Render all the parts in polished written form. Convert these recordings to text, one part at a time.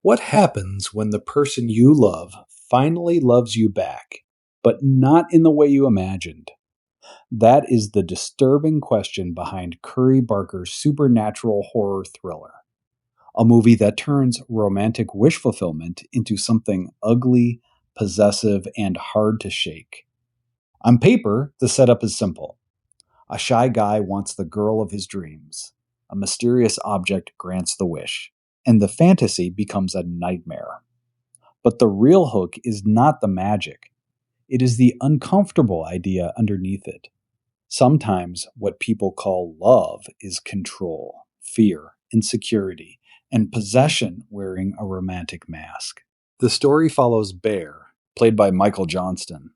What happens when the person you love finally loves you back, but not in the way you imagined? That is the disturbing question behind Curry Barker's supernatural horror thriller, a movie that turns romantic wish fulfillment into something ugly, possessive, and hard to shake. On paper, the setup is simple. A shy guy wants the girl of his dreams. A mysterious object grants the wish, and the fantasy becomes a nightmare. But the real hook is not the magic. It is the uncomfortable idea underneath it. Sometimes what people call love is control, fear, insecurity, and possession wearing a romantic mask. The story follows Bear, played by Michael Johnston,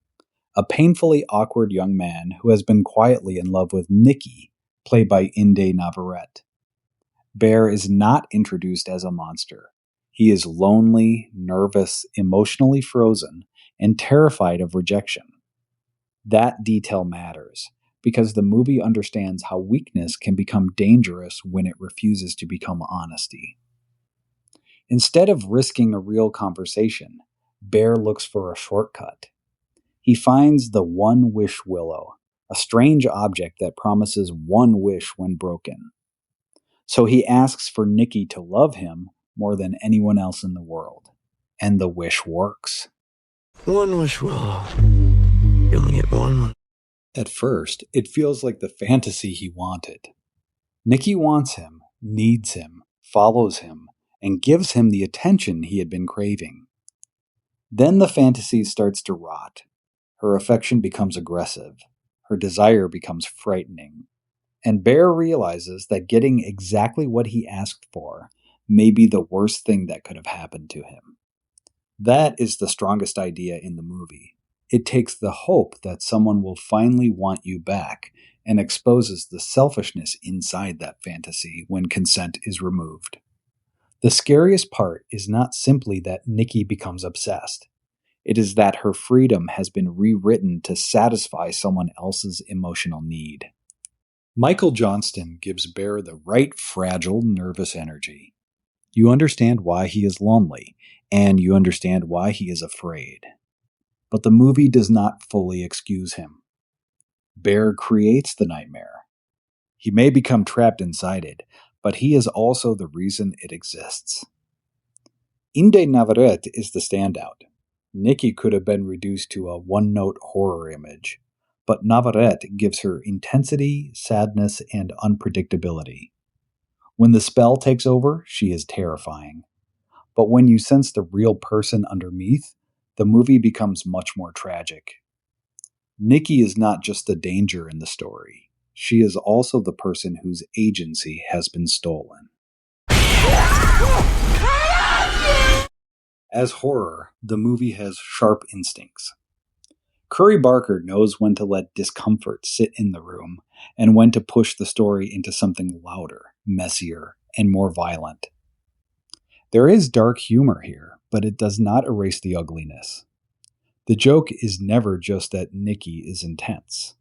a painfully awkward young man who has been quietly in love with Nikki, played by Inde Navarrette. Bear is not introduced as a monster. He is lonely, nervous, emotionally frozen, and terrified of rejection. That detail matters, because the movie understands how weakness can become dangerous when it refuses to become honesty. Instead of risking a real conversation, Bear looks for a shortcut. He finds the One Wish Willow, a strange object that promises one wish when broken. So he asks for Nikki to love him more than anyone else in the world. And the wish works. One wish willow. You only get one. At first, it feels like the fantasy he wanted. Nikki wants him, needs him, follows him, and gives him the attention he had been craving. Then the fantasy starts to rot. Her affection becomes aggressive. Her desire becomes frightening. And Bear realizes that getting exactly what he asked for may be the worst thing that could have happened to him. That is the strongest idea in the movie. It takes the hope that someone will finally want you back and exposes the selfishness inside that fantasy when consent is removed. The scariest part is not simply that Nikki becomes obsessed. It is that her freedom has been rewritten to satisfy someone else's emotional need. Michael Johnston gives Bear the right fragile, nervous energy. You understand why he is lonely, and you understand why he is afraid. But the movie does not fully excuse him. Bear creates the nightmare. He may become trapped inside it, but he is also the reason it exists. Inde Navarrette is the standout. Nikki could have been reduced to a one-note horror image, but Navarrette gives her intensity, sadness, and unpredictability. When the spell takes over, she is terrifying. But when you sense the real person underneath, the movie becomes much more tragic. Nikki is not just the danger in the story. She is also the person whose agency has been stolen. As horror, the movie has sharp instincts. Curry Barker knows when to let discomfort sit in the room and when to push the story into something louder, messier, and more violent. There is dark humor here, but it does not erase the ugliness. The joke is never just that Nikki is intense.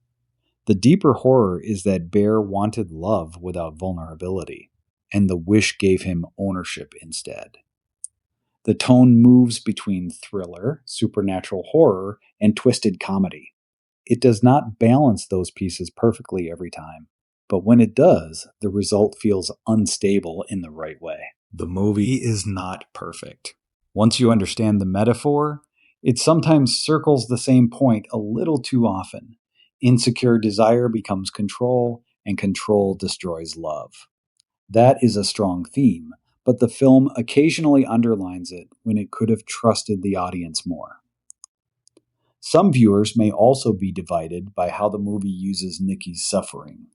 The deeper horror is that Bear wanted love without vulnerability, and the wish gave him ownership instead. The tone moves between thriller, supernatural horror, and twisted comedy. It does not balance those pieces perfectly every time, but when it does, the result feels unstable in the right way. The movie is not perfect. Once you understand the metaphor, it sometimes circles the same point a little too often. Insecure desire becomes control, and control destroys love. That is a strong theme, but the film occasionally underlines it when it could have trusted the audience more. Some viewers may also be divided by how the movie uses Nikki's suffering.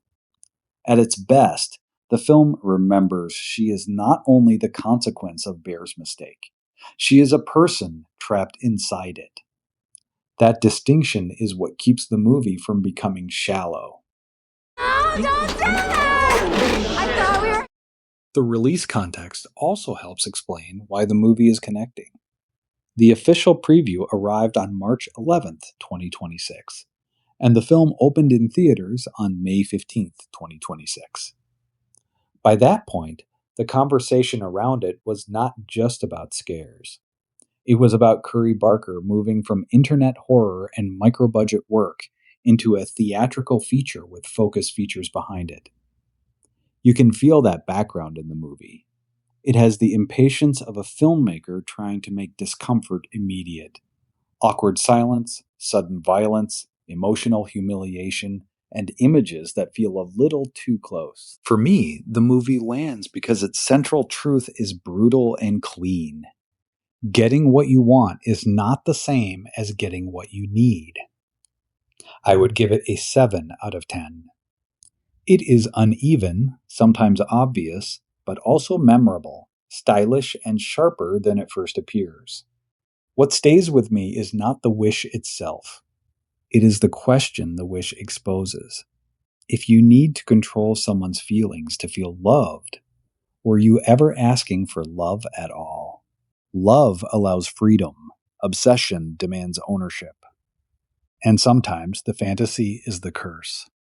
At its best, the film remembers she is not only the consequence of Bear's mistake, she is a person trapped inside it. That distinction is what keeps the movie from becoming shallow. Oh, don't do it! I thought we were... The release context also helps explain why the movie is connecting. The official preview arrived on March 11th, 2026, and the film opened in theaters on May 15th, 2026. By that point, The conversation around it was not just about scares. It was about Curry Barker moving from internet horror and micro-budget work into a theatrical feature with focus features behind it. You can feel that background in the movie. It has the impatience of a filmmaker trying to make discomfort immediate. Awkward silence, sudden violence, emotional humiliation, and images that feel a little too close. For me, the movie lands because its central truth is brutal and clean. Getting what you want is not the same as getting what you need. I would give it a 7 out of 10. It is uneven, sometimes obvious, but also memorable, stylish, and sharper than it first appears. What stays with me is not the wish itself. It is the question the wish exposes. If you need to control someone's feelings to feel loved, were you ever asking for love at all? Love allows freedom. Obsession demands ownership. And sometimes the fantasy is the curse.